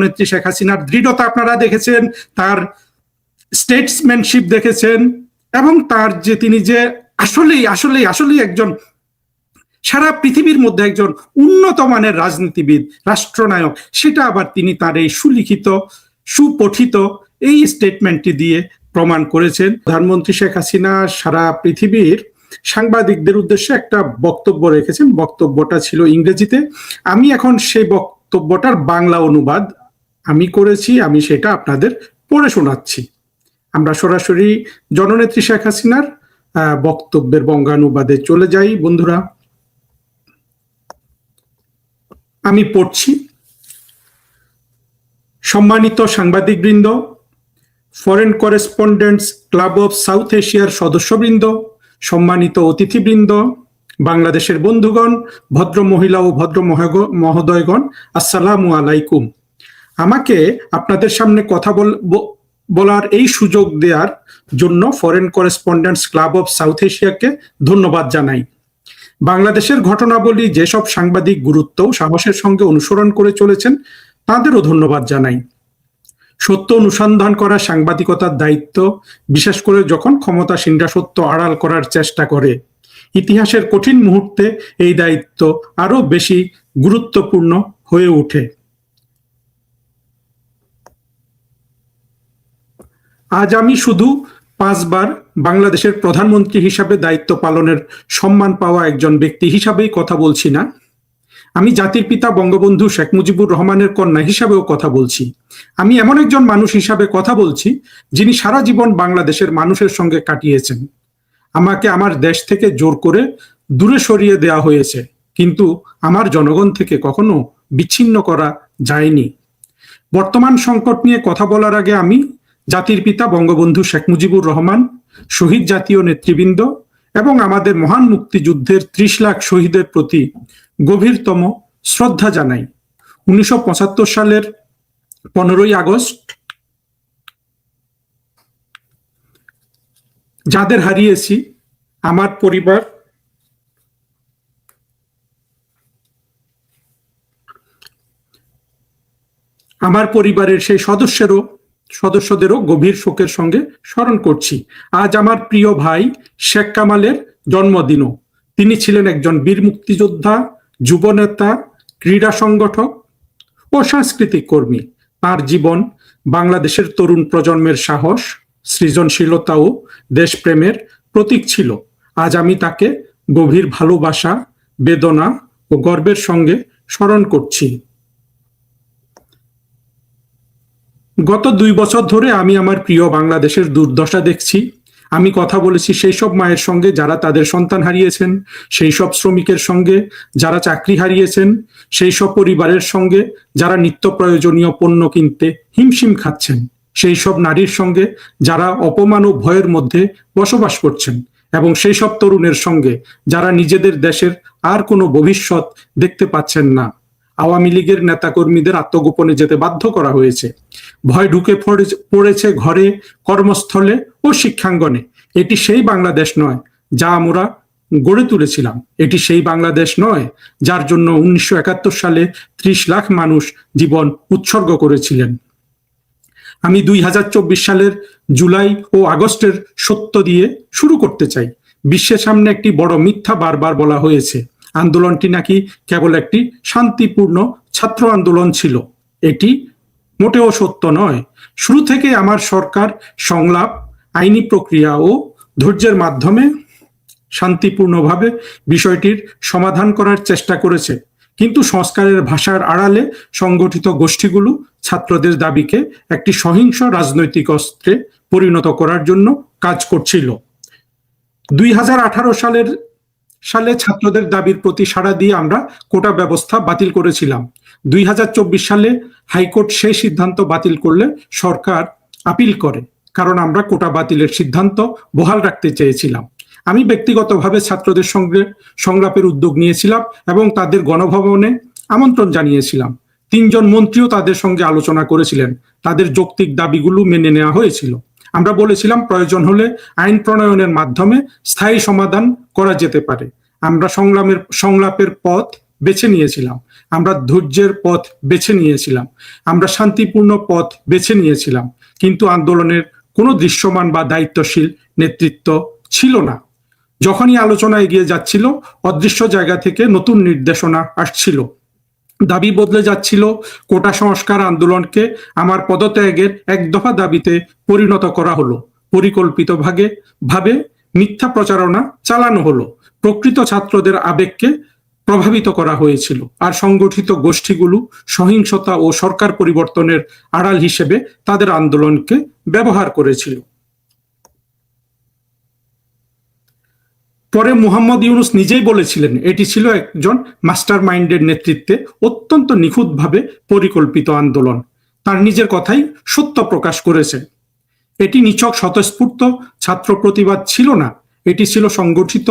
নেত্রী শেখ হাসিনার দৃঢ়তা আপনারা দেখেছেন, তার স্টেটসম্যানশিপ দেখেছেন, এবং তার যে তিনি যে আসলেই আসলেই আসলেই একজন সারা পৃথিবীর মধ্যে একজন উন্নত মানের রাজনীতিবিদ, রাষ্ট্রনায়ক, সেটা আবার তিনি তার এই সুলিখিত সুপঠিত এই স্টেটমেন্টটি দিয়ে প্রমাণ করেছেন। প্রধানমন্ত্রী শেখ হাসিনা সারা পৃথিবীর সাংবাদিকদের উদ্দেশ্যে একটা বক্তব্য রেখেছেন। বক্তব্যটা ছিল ইংরেজিতে। আমি এখন সেই বক্তব্যটার বাংলা অনুবাদ আমি করেছি, আমি সেটা আপনাদের পড়ে শোনাচ্ছি। আমরা সরাসরি জননেত্রী শেখ হাসিনার বক্তব্যের বঙ্গানুবাদে চলে যাই বন্ধুরা। আমি পড়ছি। সম্মানিত সাংবাদিকবৃন্দ, foreign correspondents club of south এশিয়ার সদস্যবৃন্দ, সম্মানিত অতিথিবৃন্দ, বাংলাদেশের বন্ধুগণ, ভদ্র মহিলা ও ভদ্র মহোদয়গণ, আসসালামু আলাইকুম। আমাকে আপনাদের সামনে কথা বলার এই সুযোগ দেওয়ার জন্য foreign correspondents club of south এশিয়াকে ধন্যবাদ জানাই। বাংলাদেশের ঘটনাবলী যেসব সাংবাদিক গুরুত্ব ও সাহসের সঙ্গে অনুসরণ করে চলেছেন তাদেরও ধন্যবাদ জানাই। সত্য অনুসন্ধান করা সাংবাদিকতার দায়িত্ব, বিশেষ করে যখন ক্ষমতাসীনরা সত্য আড়াল করার চেষ্টা করে। ইতিহাসের কঠিন মুহূর্তে এই দায়িত্ব আরো বেশি গুরুত্বপূর্ণ হয়ে ওঠে। আজ আমি শুধু 5 বার বাংলাদেশের প্রধানমন্ত্রী হিসাবে দায়িত্ব পালনের সম্মান পাওয়া একজন ব্যক্তি হিসাবেই কথা বলছি না, আমি জাতির পিতা বঙ্গবন্ধু শেখ মুজিবুর রহমানের কন্যা হিসাবেও কথা বলছি। আমি এমন একজন মানুষ হিসাবে কথা বলছি যিনি সারা জীবন বাংলাদেশের মানুষের সঙ্গে কাটিয়েছেন। আমাকে আমার দেশ থেকে জোর করে দূরে সরিয়ে দেওয়া হয়েছে, কিন্তু আমার জনগণ থেকে কখনো বিচ্ছিন্ন করা যায়নি। বর্তমান সংকট নিয়ে কথা বলার আগে আমি জাতির পিতা বঙ্গবন্ধু শেখ মুজিবুর রহমান, শহীদ জাতীয় নেতৃবৃন্দ এবং আমাদের মহান মুক্তিযুদ্ধের 30 লাখ শহীদের প্রতি গভীরতম শ্রদ্ধা জানাই। 1975 সালের 15ই আগস্ট যাদের হারিয়েছি, আমার পরিবারের সেই সদস্যদেরও গভীর শোকের সঙ্গে স্মরণ করছি। আজ আমার প্রিয় ভাই শেখ কামালের জন্মদিনও। তিনি ছিলেন একজন বীর মুক্তিযোদ্ধা, যুবনেতা, ক্রীড়া সংগঠক ও সাংস্কৃতিক কর্মী। তার জীবন বাংলাদেশের তরুণ প্রজন্মের সাহস, সৃজনশীলতা ও দেশপ্রেমের প্রতীক ছিল। আজ আমি তাকে গভীর ভালোবাসা, বেদনা ও গর্বের সঙ্গে স্মরণ করছি। গত 2 বছর ধরে আমি আমার প্রিয় বাংলাদেশের দুর্দশা দেখছি। আমি কথা বলেছি সেই সব মায়ের সঙ্গে যারা তাদের সন্তান হারিয়েছেন, সেই সব শ্রমিকের সঙ্গে যারা চাকরি হারিয়েছেন, সেই সব পরিবারের সঙ্গে যারা নিত্য প্রয়োজনীয় পণ্য কিনতে হিমশিম খাচ্ছেন, সেই সব নারীর সঙ্গে যারা অপমান ও ভয়ের মধ্যে বসবাস করছেন, এবং সেই সব তরুণের সঙ্গে যারা নিজেদের দেশের আর কোনো ভবিষ্যৎ দেখতে পাচ্ছেন না। আওয়ামী লীগের নেতাকর্মীদের আত্মগোপনে যেতে বাধ্য করা হয়েছে। ভয় ঢুকে পড়েছে ঘরে, কর্মস্থলে ও শিক্ষাঙ্গনে। এটি সেই বাংলাদেশ নয় যা আমরা গড়ে তুলেছিলাম। এটি সেই বাংলাদেশ নয় যার জন্য 1971 সালে 30 লাখ মানুষ জীবন উৎসর্গ করেছিলেন। আমি 2024 সালের জুলাই ও আগস্টের সত্য দিয়ে শুরু করতে চাই। বিশ্বের সামনে একটি বড় মিথ্যা বারবার বলা হয়েছে। আন্দোলনটি নাকি কেবল একটি শান্তিপূর্ণ ছাত্র আন্দোলন ছিল। এটি মোটেও সত্য নয়। শুরু থেকে আমার সরকার সংলাপ, আইনি প্রক্রিয়া ও ধৈর্যের মাধ্যমে শান্তিপূর্ণভাবে বিষয়টির সমাধান করার চেষ্টা করেছে, কিন্তু সংস্কারের ভাষার আড়ালে সংগঠিত গোষ্ঠীগুলো ছাত্রদের দাবিকে একটি সহিংস রাজনৈতিক অস্ত্রে পরিণত করার জন্য কাজ করছিল। 2018 সালে ছাত্রদের দাবির প্রতি সাড়া দিয়ে আমরা কোটা ব্যবস্থা বাতিল করেছিলাম। 2024 সালে হাইকোর্ট সেই সিদ্ধান্ত বাতিল করলে সরকার আপিল করে, কারণ আমরা কোটা বাতিলের সিদ্ধান্ত বহাল রাখতে চেয়েছিলাম। আমি ব্যক্তিগতভাবে ছাত্রদের সঙ্গে সংলাপের উদ্যোগ নিয়েছিলাম এবং তাদের গণভবনে আমন্ত্রণ জানিয়েছিলাম। 3 জন মন্ত্রীও তাদের সঙ্গে আলোচনা করেছিলেন। তাদের যৌক্তিক দাবিগুলো মেনে নেওয়া হয়েছিল। আমরা বলেছিলাম প্রয়োজন হলে আইন প্রণয়নের মাধ্যমে স্থায়ী সমাধান করা যেতে পারে। আমরা সংলাপের পথ বেছে নিয়েছিলাম, আমরা ধৈর্যের পথ বেছে নিয়েছিলাম, আমরা শান্তিপূর্ণ পথ বেছে নিয়েছিলাম, কিন্তু আন্দোলনের কোনো দৃশ্যমান বা দায়িত্বশীল নেতৃত্ব ছিল না। যখনই আলোচনা এগিয়ে যাচ্ছিল, অদৃশ্য জায়গা থেকে নতুন নির্দেশনা আসছিল, দাবি বদলে যাচ্ছিল। কোটা সংস্কার আন্দোলনকে আমার পদত্যাগের এক দফা দাবিতে পরিণত করা হলো, পরিকল্পিত ভাবে মিথ্যা প্রচারণা চালানো হলো, প্রকৃত ছাত্রদের আবেগকে প্রভাবিত করা হয়েছিল, আর সংগঠিত গোষ্ঠীগুলো সহিংসতা ও সরকার পরিবর্তনের আড়াল হিসেবে তাদের আন্দোলনকে ব্যবহার করেছিল। পরে মুহাম্মদ ইউনূস নিজেই বলেছিলেন, এটি ছিল একজন মাস্টার মাইন্ডের নেতৃত্বে অত্যন্ত নিখুঁতভাবে পরিকল্পিত আন্দোলন। তার নিজের কথাই সত্য প্রকাশ করেছে। এটি নিছক স্বতঃস্ফূর্ত ছাত্র প্রতিবাদ ছিল না, এটি ছিল সংগঠিত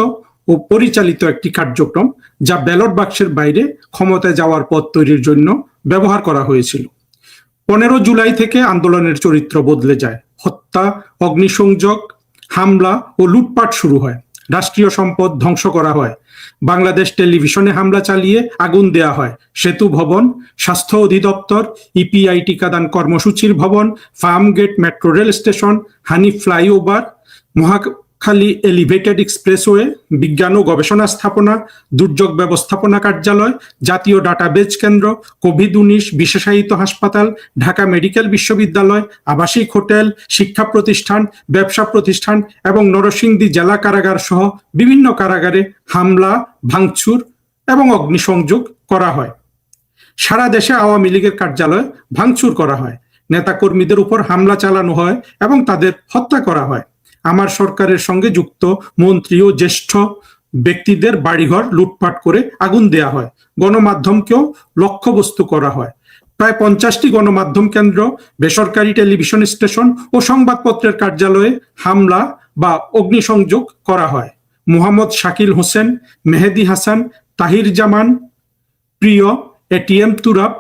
ও পরিচালিত একটি কার্যক্রম, যা ব্যালট বাক্সের বাইরে ক্ষমতায় যাওয়ার পথ তৈরির জন্য ব্যবহার করা হয়েছিল। 15 জুলাই থেকে আন্দোলনের চরিত্র বদলে যায়। হত্যা, অগ্নিসংযোগ, হামলা ও লুটপাট শুরু হয়। রাষ্ট্রীয় সম্পদ ধ্বংস করা হয়। বাংলাদেশ টেলিভিশনে হামলা চালিয়ে আগুন দেয়া হয়। সেতু ভবন, স্বাস্থ্য অধিদপ্তর, ইপিআই টিকাদান কর্মসূচির ভবন, ফার্মগেট মেট্রো রেল স্টেশন, হানি ফ্লাইওভার, মহাখালী এলিভেটেড এক্সপ্রেসওয়ে, বিজ্ঞান ও গবেষণা স্থাপনা, দুর্যোগ ব্যবস্থাপনা কার্যালয়, জাতীয় ডাটাবেজ কেন্দ্র, কোভিড-19 বিশেষায়িত হাসপাতাল, ঢাকা মেডিকেল বিশ্ববিদ্যালয়, আবাসিক হোটেল, শিক্ষা প্রতিষ্ঠান, ব্যবসা প্রতিষ্ঠান এবং নরসিংদী জেলা কারাগার সহ বিভিন্ন কারাগারে হামলা, ভাঙচুর এবং অগ্নিসংযোগ করা হয়। সারা দেশে আওয়ামী লীগের কার্যালয় ভাঙচুর করা হয়, নেতাকর্মীদের উপর হামলা চালানো হয় এবং তাদের হত্যা করা হয়। আমার সরকারের সঙ্গে যুক্ত মন্ত্রী ও জ্যেষ্ঠ ব্যক্তিদের বাড়িঘর লুটপাট করে আগুন দেয়া হয়। গণমাধ্যমকেও লক্ষ্যবস্তু করা হয়। প্রায় 50টি গণমাধ্যম কেন্দ্র, বেসরকারি টেলিভিশন স্টেশন ও সংবাদপত্রের কার্যালয়ে হামলা বা অগ্নিসংযোগ করা হয়। মোহাম্মদ শাকিল হোসেন, মেহেদী হাসান, তাহির জামান, প্রিয়, এটিএম তুরাব,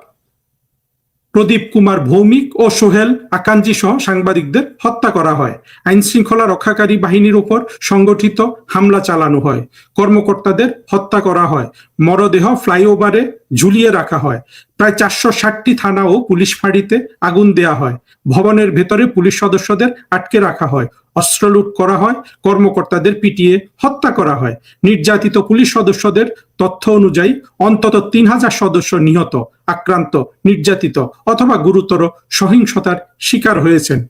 প্রদীপ কুমার ভৌমিক ও সোহেল আকাঞ্জি সহ সাংবাদিকদের হত্যা করা হয়। আইন শৃঙ্খলা রক্ষাকারী বাহিনীর উপর সংগঠিত হামলা চালানো হয়। কর্মকর্তাদের হত্যা করা হয়। মরদেহ ফ্লাইওভারে ঝুলিয়ে রাখা হয়। প্রায় 460টি থানা ও পুলিশ ফাঁড়িতে আগুন দেয়া হয়। ভবনের ভেতরে পুলিশ সদস্যদের আটকে রাখা হয়। অস্ত্র লুট করা হয়। কর্মকর্তাদের পিটিয়ে হত্যা করা হয়। নির্যাতিত পুলিশ সদস্যদের তথ্য অনুযায়ী অন্তত 3000 সদস্য নিহত, আক্রান্ত, নির্যাতিত অথবা গুরুতর সহিংসতার শিকার হয়েছেন।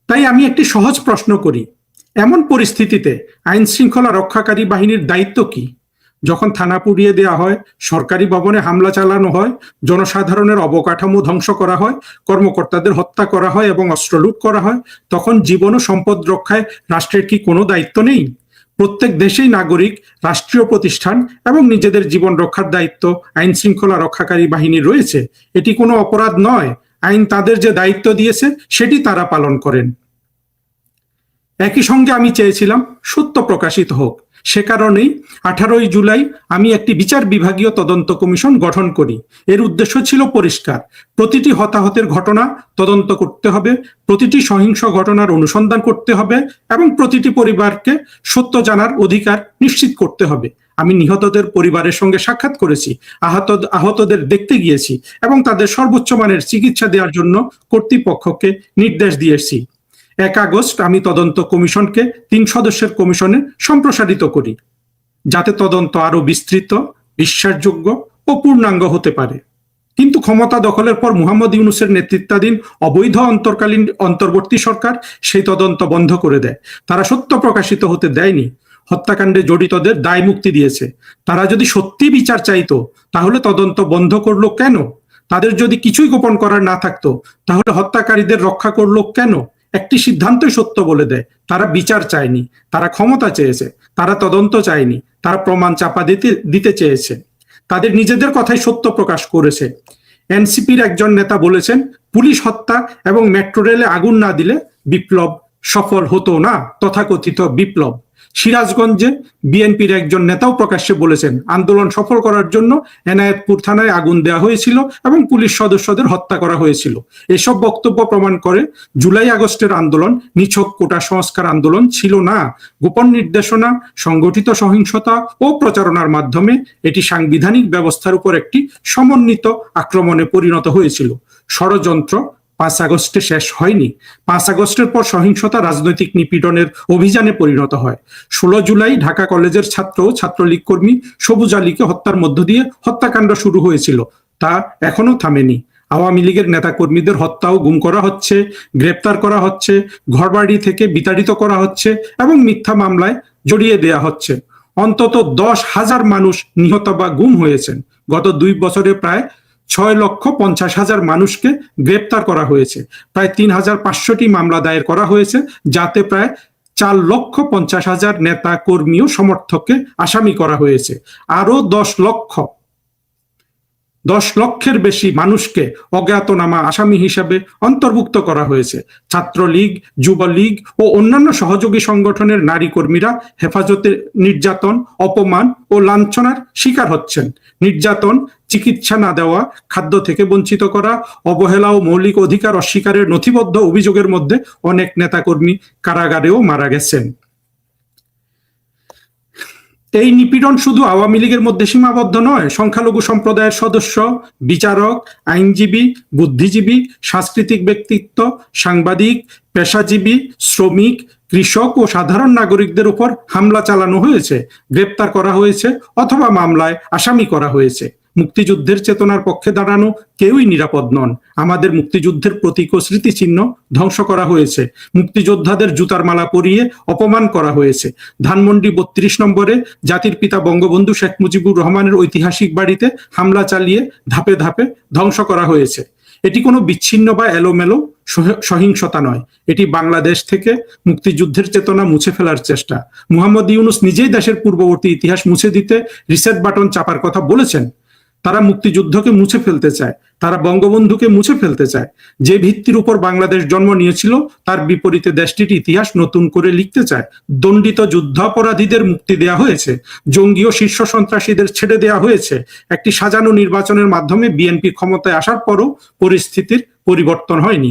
তাই আমি একটি সহজ প্রশ্ন করি, এমন পরিস্থিতিতে আইন শৃঙ্খলা রক্ষাকারী বাহিনীর দায়িত্ব কি? যখন থানা পুড়িয়ে দেওয়া হয়, সরকারি ভবনে হামলা চালানো হয়, জনসাধারণের অবকাঠামো ধ্বংস করা হয়, কর্মকর্তাদের হত্যা করা হয় এবং অস্ত্র লুট করা হয়, তখন জীবন ও সম্পদ রক্ষায় রাষ্ট্রের কি কোনো দায়িত্ব নেই? প্রত্যেক দেশেই নাগরিক, রাষ্ট্রীয় প্রতিষ্ঠান এবং নিজেদের জীবন রক্ষার দায়িত্ব আইন শৃঙ্খলা রক্ষাকারী বাহিনীর রয়েছে। এটি কোনো অপরাধ নয়। আইন তাদের যে দায়িত্ব দিয়েছে সেটি তারা পালন করেন। একই সঙ্গে আমি চেয়েছিলাম সত্য প্রকাশিত হোক। সে কারণেই 18 জুলাই আমি একটি বিচার বিভাগীয় তদন্ত কমিশন গঠন করি। এর উদ্দেশ্য ছিল পরিষ্কার, প্রতিটি হতাহতের ঘটনা তদন্ত করতে হবে, প্রতিটি সহিংস ঘটনার অনুসন্ধান করতে হবে এবং প্রতিটি পরিবারকে সত্য জানার অধিকার নিশ্চিত করতে হবে। আমি নিহতদের পরিবারের সঙ্গে সাক্ষাৎ করেছি, আহতদের দেখতে গিয়েছি এবং তাদের সর্বোচ্চ মানের চিকিৎসা দেওয়ার জন্য কর্তৃপক্ষকে নির্দেশ দিয়েছি। 1 আগস্ট আমি তদন্ত কমিশনকে 3 সদস্যের কমিশনে সম্প্রসারিত করি, যাতে তদন্ত আরো বিস্তৃত, বিশ্বাসযোগ্য ও পূর্ণাঙ্গ হতে পারে। কিন্তু ক্ষমতা দখলের পর মুহাম্মদ ইউনূসের নেতৃত্বাধীন অবৈধ অন্তর্বর্তী সরকার সেই তদন্ত বন্ধ করে দেয়। তারা সত্য প্রকাশিত হতে দেয়নি। হত্যাকাণ্ডে জড়িতদের দায় মুক্তি দিয়েছে। তারা যদি সত্যি বিচার চাইতো, তাহলে তদন্ত বন্ধ করলো কেন? তাদের যদি কিছুই গোপন করার না থাকতো, তাহলে হত্যাকারীদের রক্ষা করলো কেন? একটি সিদ্ধান্তই সত্য বলে দেয়, তারা বিচার চায়নি, তারা ক্ষমতা চেয়েছে, তারা তদন্ত চায়নি, তারা প্রমাণ চাপা দিতে চেয়েছে। তাদের নিজেদের কথাই সত্য প্রকাশ করেছে। এনসিপির একজন নেতা বলেছেন, পুলিশ হত্যা এবং মেট্রো রেলে আগুন না দিলে বিপ্লব সফল হতো না, তথাকথিত বিপ্লব। সিরাজগঞ্জে বিএনপির একজন নেতাও প্রকাশ্যে বলেছেন আন্দোলন সফল করার জন্য এনায়েতপুর থানায় আগুন দেওয়া হয়েছিল এবং পুলিশ সদস্যদের হত্যা করা হয়েছিল। এসব বক্তব্য প্রমাণ করে জুলাই আগস্টের আন্দোলন নিছক কোটা সংস্কার আন্দোলন ছিল না। গোপন নির্দেশনা, সংগঠিত সহিংসতা ও প্রচারণার মাধ্যমে এটি সাংবিধানিক ব্যবস্থার উপর একটি সমন্বিত আক্রমণে পরিণত হয়েছিল। ষড়যন্ত্র 5 আগস্টে শেষ হয়নি। 5 আগস্টের পর সহিংসতা রাজনৈতিক নিপীড়নের অভিযানে পরিণত হয়। 16 জুলাই ঢাকা কলেজের ছাত্র ও ছাত্রলীগ কর্মী সবুজ আলীকে হত্যার মধ্য দিয়ে হত্যাকাণ্ড শুরু হয়েছিল, তা এখনো থামেনি। আওয়ামী লীগের নেতাকর্মীদের হত্যা ও গুম করা হচ্ছে, গ্রেপ্তার করা হচ্ছে, ঘরবাড়ি থেকে বিতাড়িত করা হচ্ছে এবং মিথ্যা মামলায় জড়িয়ে দেয়া হচ্ছে। অন্তত 10,000 মানুষ নিহত বা গুম হয়েছেন। গত 2 বছরে প্রায় 6,50,000 মানুষকে গ্রেপ্তার করা হয়েছে। প্রায় 3,500টি মামলা দায়ের করা হয়েছে, যাতে প্রায় 4,50,000 নেতা কর্মী ও সমর্থককে আসামি করা হয়েছে। আরো 10 লক্ষের বেশি মানুষকে অজ্ঞাতনামা আসামি হিসাবে অন্তর্ভুক্ত করা হয়েছে। ছাত্রলীগ, যুবলীগ ও অন্যান্য সহযোগী সংগঠনের নারী কর্মীরা হেফাজতে নির্যাতন, অপমান ও লাঞ্ছনার শিকার হচ্ছেন। নির্যাতন, চিকিৎসা না দেওয়া, খাদ্য থেকে বঞ্চিত করা, অবহেলা ও মৌলিক অধিকার অস্বীকারের নথিবদ্ধ অভিযোগের মধ্যে অনেক নেতাকর্মী কারাগারেও মারা গেছেন। এই নিপীড়ন শুধু আওয়ামী লীগের মধ্যে সীমাবদ্ধ নয়। সংখ্যালঘু সম্প্রদায়ের সদস্য, বিচারক, আইনজীবী, বুদ্ধিজীবী, সাংস্কৃতিক ব্যক্তিত্ব, সাংবাদিক, পেশাজীবী, শ্রমিক, কৃষক ও সাধারণ নাগরিকদের উপর হামলা চালানো হয়েছে, গ্রেপ্তার করা হয়েছে অথবা মামলায় আসামি করা হয়েছে। মুক্তিযুদ্ধের চেতনার পক্ষে দাঁড়ানো কেউই নিরাপদ নন। আমাদের মুক্তিযুদ্ধের প্রতীক ও স্মৃতিচিহ্ন ধ্বংস করা হয়েছে। মুক্তিযোদ্ধাদের জুতার মালা পরিয়ে অপমান করা হয়েছে। ধানমন্ডি 32 নম্বরে জাতির পিতা বঙ্গবন্ধু শেখ মুজিবুর রহমানের ঐতিহাসিক বাড়িতে হামলা চালিয়ে ধাপে ধাপে ধ্বংস করা হয়েছে। এটি কোনো বিচ্ছিন্ন বা এলোমেলো সহিংসতা নয়, এটি বাংলাদেশ থেকে মুক্তিযুদ্ধের চেতনা মুছে ফেলার চেষ্টা। মুহাম্মদ ইউনূস নিজেই দেশের পূর্ববর্তী ইতিহাস মুছে দিতে রিসেট বাটন চাপার কথা বলেছেন। তারা মুক্তিযুদ্ধকে মুছে ফেলতে চায়, তারা বঙ্গবন্ধুকে মুছে ফেলতে চায়। যে ভিত্তির উপর বাংলাদেশ জন্ম নিয়েছিল তার বিপরীতে দেশটির ইতিহাস নতুন করে লিখতে চায়। দণ্ডিত যুদ্ধাপরাধীদের মুক্তি দেয়া হয়েছে, জঙ্গি ও শীর্ষ সন্ত্রাসীদের ছেড়ে দেয়া হয়েছে। একটি সাজানো নির্বাচনের মাধ্যমে বিএনপি ক্ষমতায় আসার পরও পরিস্থিতির পরিবর্তন হয়নি।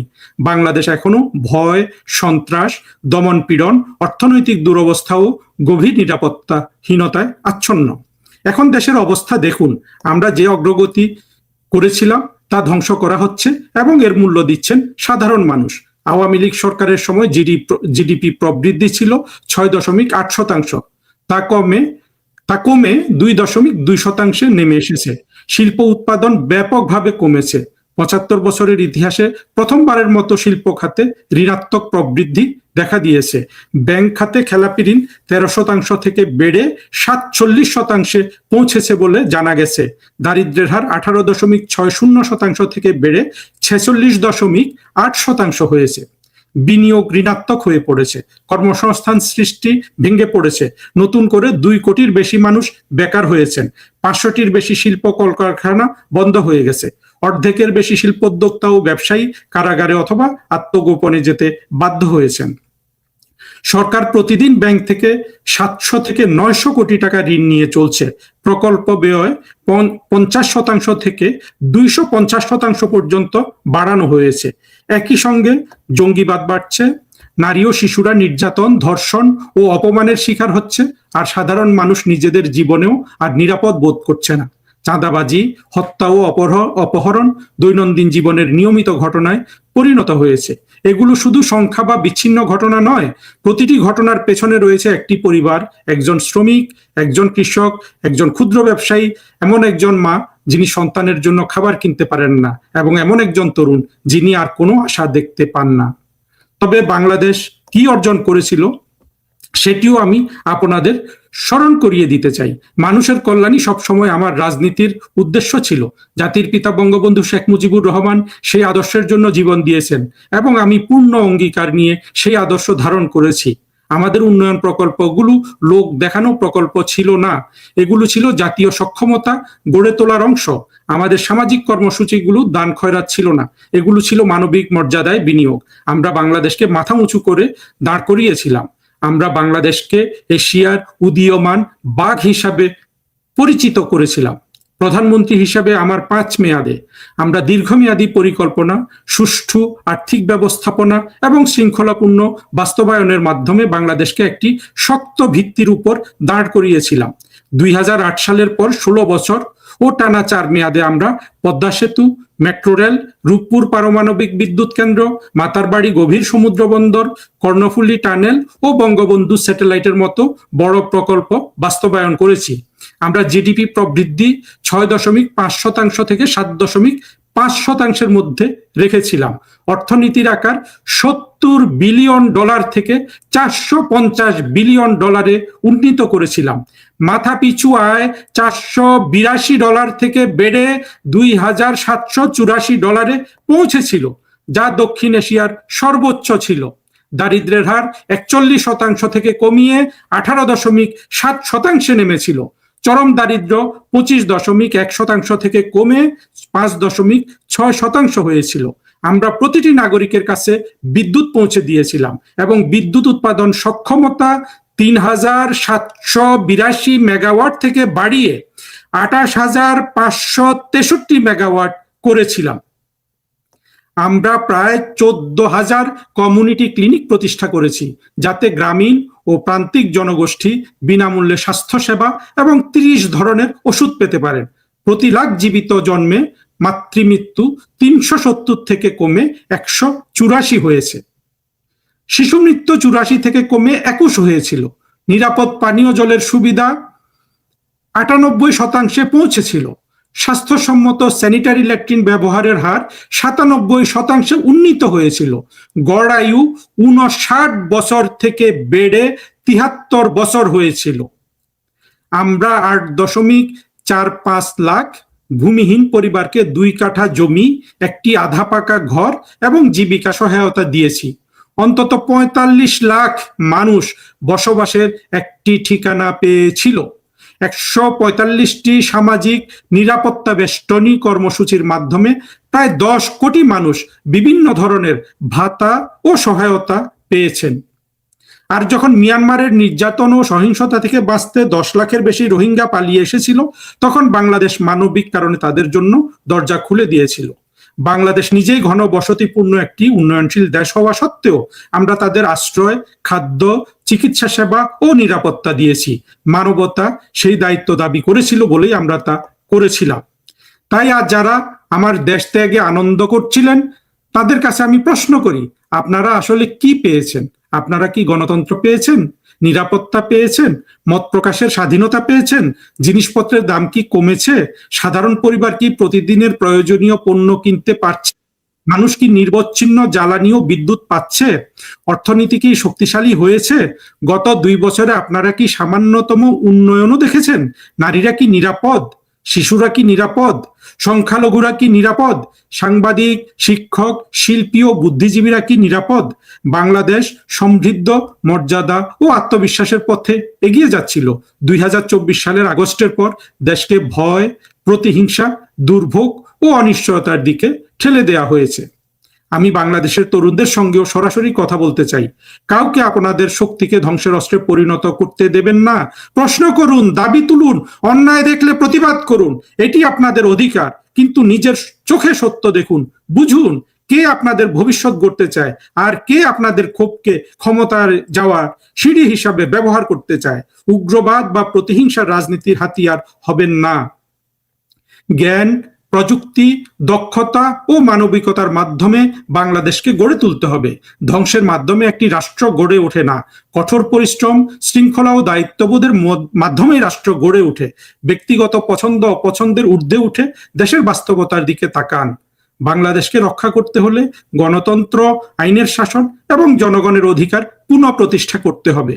বাংলাদেশ এখনো ভয়, সন্ত্রাস, দমনপীড়ন, অর্থনৈতিক দুরবস্থা ও গভীর নিরাপত্তাহীনতায় আচ্ছন্ন। এখন দেশের অবস্থা দেখুন। আমরা যে অগ্রগতি করেছিলাম তা ধ্বংস করা হচ্ছে এবং এর মূল্য দিচ্ছেন সাধারণ মানুষ। আওয়ামী লীগ সরকারের সময় জিডিপি প্রবৃদ্ধি ছিল 6.8%, তা কমে 2.2% নেমে এসেছে। শিল্প উৎপাদন ব্যাপকভাবে কমেছে। 75 বছরের ইতিহাসে প্রথমবারের মতো শিল্প খাতে ঋণাত্মক প্রবৃদ্ধি দেখা দিয়েছে। ব্যাংক খাতে খেলাপি ঋণ 13% থেকে বেড়ে 47% পৌঁছেছে বলে জানা গেছে। দারিদ্র্যের হার 18.60% থেকে বেড়ে 46.8% হয়েছে। বিনিয়োগ ঋণাত্মক হয়ে পড়েছে। কর্মসংস্থান সৃষ্টি ভেঙে পড়েছে। নতুন করে 2 কোটির বেশি মানুষ বেকার হয়েছেন। 500টির বেশি শিল্প কলকারখানা বন্ধ হয়ে গেছে। অর্ধেকের বেশি শিল্পোদ্যোক্তা ও ব্যবসায়ী কারাগারে অথবা আত্মগোপনে যেতে বাধ্য হয়েছেন। সরকার প্রতিদিন ব্যাংক থেকে 700 থেকে 900 কোটি টাকা ঋণ নিয়ে চলছে। প্রকল্প ব্যয় 50% থেকে 250% পর্যন্ত বাড়ানো হয়েছে। একই সঙ্গে জঙ্গিবাদ বাড়ছে, নারী ও শিশুরা নির্যাতন, ধর্ষণ ও অপমানের শিকার হচ্ছে, আর সাধারণ মানুষ নিজেদের জীবনেও আর নিরাপদ বোধ করছে না। চাঁদাবাজি, হত্যা ও অপহরণ দৈনন্দিন জীবনের নিয়মিত ঘটনায় পরিণত হয়েছে। এগুলো শুধু সংখ্যা বা বিচ্ছিন্ন ঘটনা নয়, প্রতিটি ঘটনার পেছনে রয়েছে একটি পরিবার, একজন শ্রমিক, একজন কৃষক, একজন ক্ষুদ্র ব্যবসায়ী, এমন একজন মা যিনি সন্তানের জন্য খাবার কিনতে পারেন না, এবং এমন একজন তরুণ যিনি আর কোনো আশা দেখতে পান না। তবে বাংলাদেশ কি অর্জন করেছিল সেটিও আমি আপনাদের স্মরণ করিয়ে দিতে চাই। মানুষের কল্যাণই সবসময় আমার রাজনীতির উদ্দেশ্য ছিল। জাতির পিতা বঙ্গবন্ধু শেখ মুজিবুর রহমান সেই আদর্শের জন্য জীবন দিয়েছেন এবং আমি পূর্ণ অঙ্গীকার নিয়ে সেই আদর্শ ধারণ করেছি। আমাদের উন্নয়ন প্রকল্পগুলো লোক দেখানো প্রকল্প ছিল না, এগুলো ছিল জাতীয় সক্ষমতা গড়ে তোলার অংশ। আমাদের সামাজিক কর্মসূচিগুলো দান খয়রাত ছিল না, এগুলো ছিল মানবিক মর্যাদায় বিনিয়োগ। আমরা বাংলাদেশকে মাথা উঁচু করে দাঁড় করিয়েছিলাম। আমরা বাংলাদেশকে এশিয়ার উদীয়মান বাঘ হিসাবে পরিচিত করেছিলাম। প্রধানমন্ত্রী হিসাবে আমার 5 মেয়াদে আমরা দীর্ঘমেয়াদী পরিকল্পনা, সুষ্ঠু আর্থিক ব্যবস্থাপনা এবং শৃঙ্খলাপূর্ণ বাস্তবায়নের মাধ্যমে বাংলাদেশকে একটি শক্ত ভিত্তির উপর দাঁড় করিয়েছিলাম। 2008 সালের পর 16 বছর ও টানা 4 মেয়াদে আমরা পদ্মা সেতু, মেট্রো রেল, রূপপুর পারমাণবিক বিদ্যুৎ কেন্দ্র, মাতারবাড়ি গভীর সমুদ্র বন্দর, কর্ণফুলী টানেল ও বঙ্গবন্ধু স্যাটেলাইটের মতো বড় প্রকল্প বাস্তবায়ন করেছি। আমরা জিডিপি প্রবৃদ্ধি 6.5% থেকে 7.5% মধ্যে রেখেছিলাম। অর্থনীতির আকার $70 বিলিয়ন থেকে $450 বিলিয়ন উন্নীত করেছিলাম। মাথাপিছু আয় $482 থেকে বেড়ে $2,784 পৌঁছেছিল, যা দক্ষিণ এশিয়ার সর্বোচ্চ ছিল। দারিদ্র্যের হার 41% থেকে কমিয়ে 18.7% নেমেছিল। চরম দারিদ্র্য 25.1% থেকে কমে 5.6% হয়েছিল। আমরা প্রতিটি নাগরিকের কাছে বিদ্যুৎ পৌঁছে দিয়েছিলাম এবং বিদ্যুৎ উৎপাদন সক্ষমতা 3,782 মেগাওয়াট থেকে বাড়িয়ে 28,563 মেগাওয়াট করেছিলাম। আমরা প্রায় 14,000 কমিউনিটি ক্লিনিক প্রতিষ্ঠা করেছি, যাতে গ্রামীণ ও প্রান্তিক জনগোষ্ঠী বিনামূল্যে স্বাস্থ্যসেবা এবং 30 ধরনের ওষুধ পেতে পারেন। প্রতি লাখ জীবিত জন্মে মাতৃমৃত্যু 370 থেকে কমে 184 হয়েছে। শিশু মৃত্যু 84 থেকে কমে 21 হয়েছিল। নিরাপদ পানীয় জলের সুবিধা 98% পৌঁছেছিল। স্বাস্থ্যসম্মত স্যানিটারি ল্যাট্রিন ব্যবহারের হার 97% উন্নীত হয়েছিল। গড় আয়ু 59 বছর থেকে বেড়ে 73 বছর হয়েছিল। আমরা 8.45 লাখ ভূমিহীন পরিবারকে 2 কাঠা জমি, একটি আধা পাকা ঘর এবং জীবিকা সহায়তা দিয়েছি। অন্তত 45 লাখ মানুষ বসবাসের একটি ঠিকানা পেয়েছিল। 145টি সামাজিক নিরাপত্তা বেষ্টনী কর্মসূচির মাধ্যমে প্রায় 10 কোটি মানুষ বিভিন্ন ধরনের ভাতা ও সহায়তা পেয়েছেন। আর যখন মিয়ানমারের নির্যাতন ও সহিংসতা থেকে বাঁচতে 10 লাখের বেশি রোহিঙ্গা পালিয়ে এসেছিল, তখন বাংলাদেশ মানবিক কারণে তাদের জন্য দরজা খুলে দিয়েছিল। বাংলাদেশ নিজেই ঘন বসতিপূর্ণ একটি উন্নয়নশীল দেশ হওয়া সত্ত্বেও আমরা তাদের আশ্রয়, খাদ্য, চিকিৎসা সেবা ও নিরাপত্তা দিয়েছি। মানবতা সেই দায়িত্ব দাবি করেছিল বলেই আমরা তা করেছিলাম। তাই আজ যারা আমার দেশ ত্যাগে আনন্দ করছিলেন, তাদের কাছে আমি প্রশ্ন করি, আপনারা আসলে কি পেয়েছেন? আপনারা কি গণতন্ত্র পেয়েছেন? নিরাপত্তা পেয়েছেন? মত প্রকাশের স্বাধীনতা পেয়েছেন? জিনিসপত্রের দাম কি কমেছে? সাধারণ পরিবার কি প্রতিদিনের প্রয়োজনীয় পণ্য কিনতে পারছে? মানুষ কি নিরবচ্ছিন্ন জ্বালানি ও বিদ্যুৎ পাচ্ছে? অর্থনীতি কি শক্তিশালী হয়েছে? গত 2 বছরে আপনারা কি সামান্যতম উন্নয়নও দেখেছেন? নারীরা কি নিরাপদ? শিশুরা কি নিরাপদ? সংখ্যালঘুরা কি নিরাপদ? সাংবাদিক, শিক্ষক, শিল্পী ও বুদ্ধিজীবীরা কি নিরাপদ? বাংলাদেশ সমৃদ্ধ, মর্যাদা ও আত্মবিশ্বাসের পথে এগিয়ে যাচ্ছিল। 2024 সালের আগস্টের পর দেশকে ভয়, প্রতিহিংসা, দুর্ভোগ ও অনিশ্চয়তার দিকে ঠেলে দেয়া হয়েছে। আমি বাংলাদেশের তরুণদের সঙ্গেও সরাসরি কথা বলতে চাই। কাউকে আপনাদের শক্তিকে ধ্বংসের অস্ত্রে পরিণত করতে দেবেন না। প্রশ্ন করুন, দাবি তুলুন, অন্যায় দেখলে প্রতিবাদ করুন, এটি আপনাদের অধিকার। কিন্তু নিজের চোখে সত্য দেখুন, বুঝুন কে আপনাদের ভবিষ্যৎ গড়তে চায় আর কে আপনাদের ক্ষোভকে ক্ষমতার যাওয়ার সিঁড়ি হিসাবে ব্যবহার করতে চায়। উগ্রবাদ বা প্রতিহিংসার রাজনীতির হাতিয়ার হবেন না। জ্ঞান, প্রযুক্তি, দক্ষতা ও মানবিকতার মাধ্যমে বাংলাদেশকে গড়ে তুলতে হবে। ধ্বংসের মাধ্যমে একটি রাষ্ট্র গড়ে ওঠে না। কঠোর পরিশ্রম, শৃঙ্খলা ও দায়িত্ববোধের মাধ্যমেই রাষ্ট্র গড়ে ওঠে। ব্যক্তিগত পছন্দ অপছন্দের ঊর্ধ্বে উঠে দেশের বাস্তবতার দিকে তাকান। বাংলাদেশকে রক্ষা করতে হলে গণতন্ত্র, আইনের শাসন এবং জনগণের অধিকার পুনঃপ্রতিষ্ঠা করতে হবে।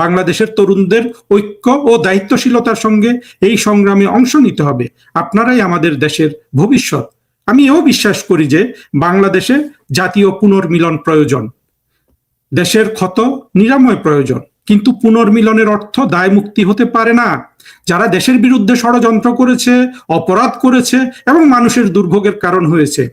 বাংলাদেশের তরুণদের ঐক্য ও দায়িত্বশীলতার সঙ্গে এই সংগ্রামে অংশ নিতে হবে। আপনারাই আমাদের দেশের ভবিষ্যৎ। আমি এও বিশ্বাস করি যে বাংলাদেশে জাতীয় পুনর্মিলন প্রয়োজন। দেশের ক্ষত নিরাময় প্রয়োজন, কিন্তু পুনর্মিলনের অর্থ দায় মুক্তি হতে পারে না। যারা দেশের বিরুদ্ধে ষড়যন্ত্র করেছে, অপরাধ করেছে এবং মানুষের দুর্ভোগের কারণ হয়েছে,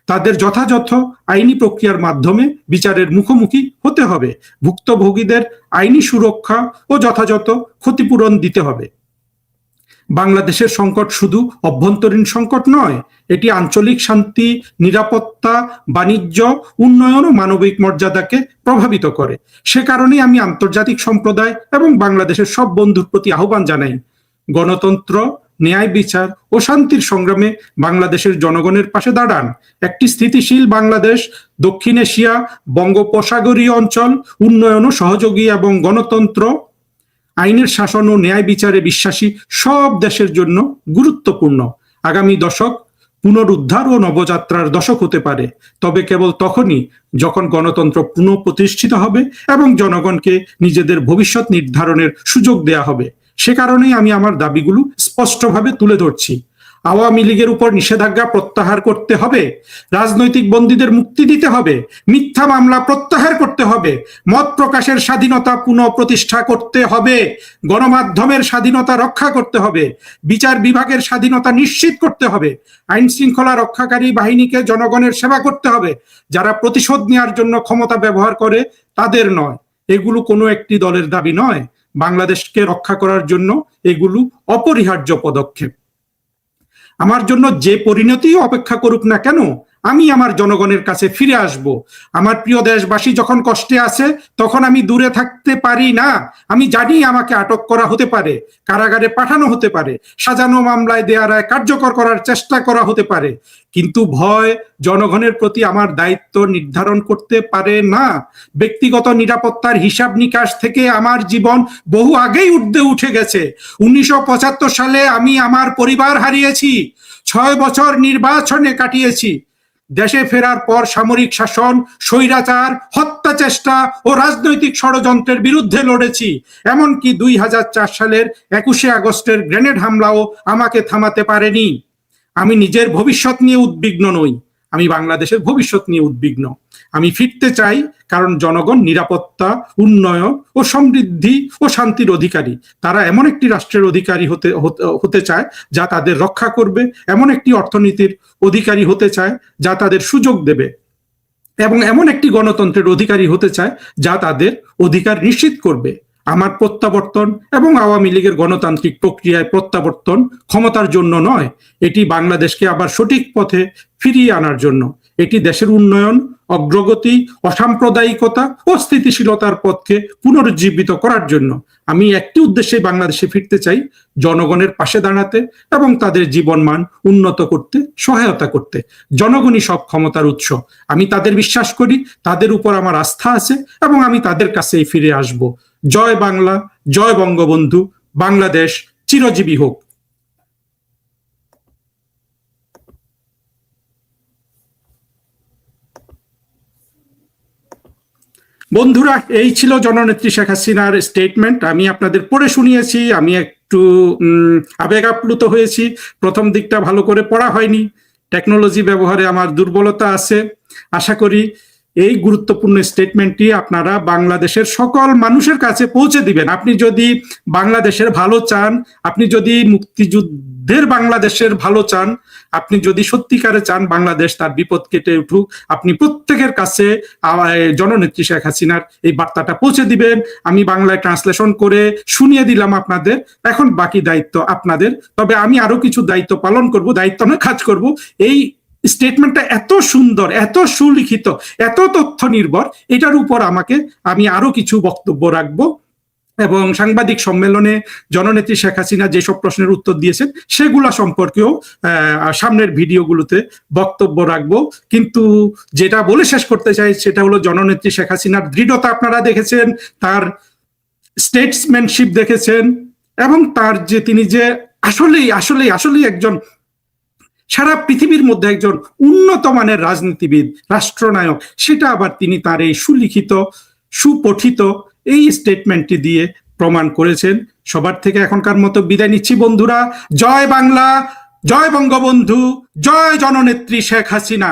তাদের যথাযথ আইনি প্রক্রিয়ার মাধ্যমে বিচারের মুখোমুখি হতে হবে। ভুক্তভোগীদের আইনি সুরক্ষা ও যথাযথ ক্ষতিপূরণ দিতে হবে। বাংলাদেশের সংকট শুধু অভ্যন্তরীণ সংকট নয়, এটি আঞ্চলিক শান্তি, নিরাপত্তা, বাণিজ্য, উন্নয়ন ও মানবিক মর্যাদাকে প্রভাবিত করে। সে কারণেই আমি আন্তর্জাতিক সম্প্রদায় এবং বাংলাদেশের সব বন্ধুর প্রতি আহ্বান জানাই, গণতন্ত্র, ন্যায় বিচার ও শান্তির সংগ্রামে বাংলাদেশের জনগণের পাশে দাঁড়ান। একটি স্থিতিশীল বাংলাদেশ দক্ষিণ এশিয়া, বঙ্গোপসাগরীয় অঞ্চল, উন্নয়ন ও সহযোগী এবং গণতন্ত্র, আইনের শাসন ও ন্যায় বিচারে বিশ্বাসী সব দেশের জন্য গুরুত্বপূর্ণ। আগামী দশক পুনরুদ্ধার ও নবযাত্রার দশক হতে পারে, তবে কেবল তখনই যখন গণতন্ত্র পুনঃপ্রতিষ্ঠিত হবে এবং জনগণকে নিজেদের ভবিষ্যৎ নির্ধারণের সুযোগ দেয়া হবে। সে কারণেই আমি আমার দাবিগুলো স্পষ্টভাবে তুলে ধরছি। আওয়ামী লীগের উপর নিষেধাজ্ঞা প্রত্যাহার করতে হবে, রাজনৈতিক বন্দীদের মুক্তি দিতে হবে, মিথ্যা মামলা প্রত্যাহার করতে হবে, মত প্রকাশের স্বাধীনতা পুনঃপ্রতিষ্ঠা করতে হবে, গণমাধ্যমের স্বাধীনতা রক্ষা করতে হবে, বিচার বিভাগের স্বাধীনতা নিশ্চিত করতে হবে, আইন শৃঙ্খলা রক্ষাকারী বাহিনীকে জনগণের সেবা করতে হবে। যারা প্রতিশোধ নেওয়ার জন্য ক্ষমতা ব্যবহার করে তাদের নয়। এগুলো কোনো একটি দলের দাবি নয়, বাংলাদেশকে রক্ষা করার জন্য এগুলো অপরিহার্য পদক্ষেপ। আমার জন্য যে পরিণতি অপেক্ষা করুক না কেন, আমি আমার জনগণের কাছে ফিরে আসব। আমার প্রিয় দেশবাসী যখন কষ্টে আছে তখন আমি দূরে থাকতে পারি না। আমি জানি আমাকে আটক করা হতে পারে, কারাগারে পাঠানো হতে পারে, সাজানো মামলায় দেয়া রায় কার্যকর করার চেষ্টা করা হতে পারে, কিন্তু ভয় জনগণের প্রতি আমার দায়িত্ব নির্ধারণ করতে পারে না। ব্যক্তিগত নিরাপত্তার হিসাব নিকাশ থেকে আমার জীবন বহু আগেই ঊর্ধ্বে উঠে গেছে। 1975 সালে আমি আমার পরিবার হারিয়েছি, 6 বছর নির্বাচনে কাটিয়েছি। দেশে ফেরার পর সামরিক শাসন, স্বৈরাচার, হত্যা চেষ্টা ও রাজনৈতিক ষড়যন্ত্রের বিরুদ্ধে লড়েছি। এমনকি 2004 সালের 21শে আগস্টের গ্রেনেড হামলাও আমাকে থামাতে পারেনি। আমি নিজের ভবিষ্যৎ নিয়ে উদ্বিগ্ন নই, আমি বাংলাদেশের ভবিষ্যৎ নিয়ে উদ্বিগ্ন। আমি ফিরতে চাই কারণ জনগণ নিরাপত্তা, উন্নয়ন ও সমৃদ্ধি ও শান্তির অধিকারী। তারা এমন একটি রাষ্ট্রের অধিকারী হতে চায় যা তাদের রক্ষা করবে, এমন একটি অর্থনীতির অধিকারী হতে চায় যা তাদের সুযোগ দেবে, এবং এমন একটি গণতন্ত্রের অধিকারী হতে চায় যা তাদের অধিকার নিশ্চিত করবে। আমার প্রত্যাবর্তন এবং আওয়ামী লীগের গণতান্ত্রিক প্রক্রিয়ায় প্রত্যাবর্তন ক্ষমতার জন্য নয়, এটি বাংলাদেশকে আবার সঠিক পথে ফিরিয়ে আনার জন্য। এটি দেশের উন্নয়ন, অগ্রগতি, অসাম্প্রদায়িকতা ও স্থিতিশীলতার পথকে পুনরুজ্জীবিত করার জন্য। আমি একটি উদ্দেশ্যে বাংলাদেশে ফিরতে চাই, জনগণের পাশে দাঁড়াতে এবং তাদের জীবনমান উন্নত করতে সহায়তা করতে। জনগণই সব ক্ষমতার উৎস। আমি তাদের বিশ্বাস করি, তাদের উপর আমার আস্থা আছে এবং আমি তাদের কাছেই ফিরে আসব। জয় বাংলা, জয় বঙ্গবন্ধু, বাংলাদেশ চিরজীবী হোক। বন্ধুরা, এই ছিল জননেত্রী শেখ হাসিনার স্টেটমেন্ট। আমি আপনাদের পড়ে শুনিয়েছি। আমি একটু আবেগ আপ্লুত হয়েছি। প্রথম দিকটা ভালো করে পড়া হয়নি, টেকনোলজি ব্যবহারে আমার দুর্বলতা আছে। আশা করি এই গুরুত্বপূর্ণ স্টেটমেন্টটি আপনারা বাংলাদেশের সকল মানুষের কাছে পৌঁছে দিবেন। আপনি যদি বাংলাদেশের ভালো চান, আপনি যদি মুক্তিযুদ্ধের বাংলাদেশের ভালো চান, আপনি যদি সত্যিকারে চান বাংলাদেশ তার বিপদ কেটে উঠুক, আপনি প্রত্যেকের কাছে জননেত্রী শেখ হাসিনার এই বার্তাটা পৌঁছে দিবেন। আমি বাংলায় ট্রান্সলেশন করে শুনিয়ে দিলাম আপনাদের। এখন বাকি দায়িত্ব আপনাদের। তবে আমি আরো কিছু দায়িত্ব পালন করব, দায়িত্ব না কাজ করব। এই স্টেটমেন্টটা এত সুন্দর, এত সুলিখিত, এত তথ্য নির্ভর, এটার উপর আমি আরো কিছু বক্তব্য রাখবো এবং সাংবাদিক সম্মেলনে জননেত্রী শেখ হাসিনা যেসব প্রশ্নের উত্তর দিয়েছেন সেগুলা সম্পর্কেও সামনের ভিডিওগুলোতে বক্তব্য রাখবো। কিন্তু যেটা বলে শেষ করতে চাই সেটা হলো, জননেত্রী শেখ হাসিনার দৃঢ়তা আপনারা দেখেছেন, তার স্টেটসম্যানশিপ দেখেছেন, এবং তার যে তিনি যে আসলেই আসলেই আসলেই একজন সারা পৃথিবীর মধ্যে একজন উন্নত মানের রাজনীতিবিদ, রাষ্ট্রনায়ক, সেটা আবার তিনি তার এই সুলিখিত, সুপঠিত এই স্টেটমেন্টটি দিয়ে প্রমাণ করেছেন। সবার থেকে এখনকার মতো বিদায় নিচ্ছি বন্ধুরা। জয় বাংলা, জয় বঙ্গবন্ধু, জয় জননেত্রী শেখ হাসিনা।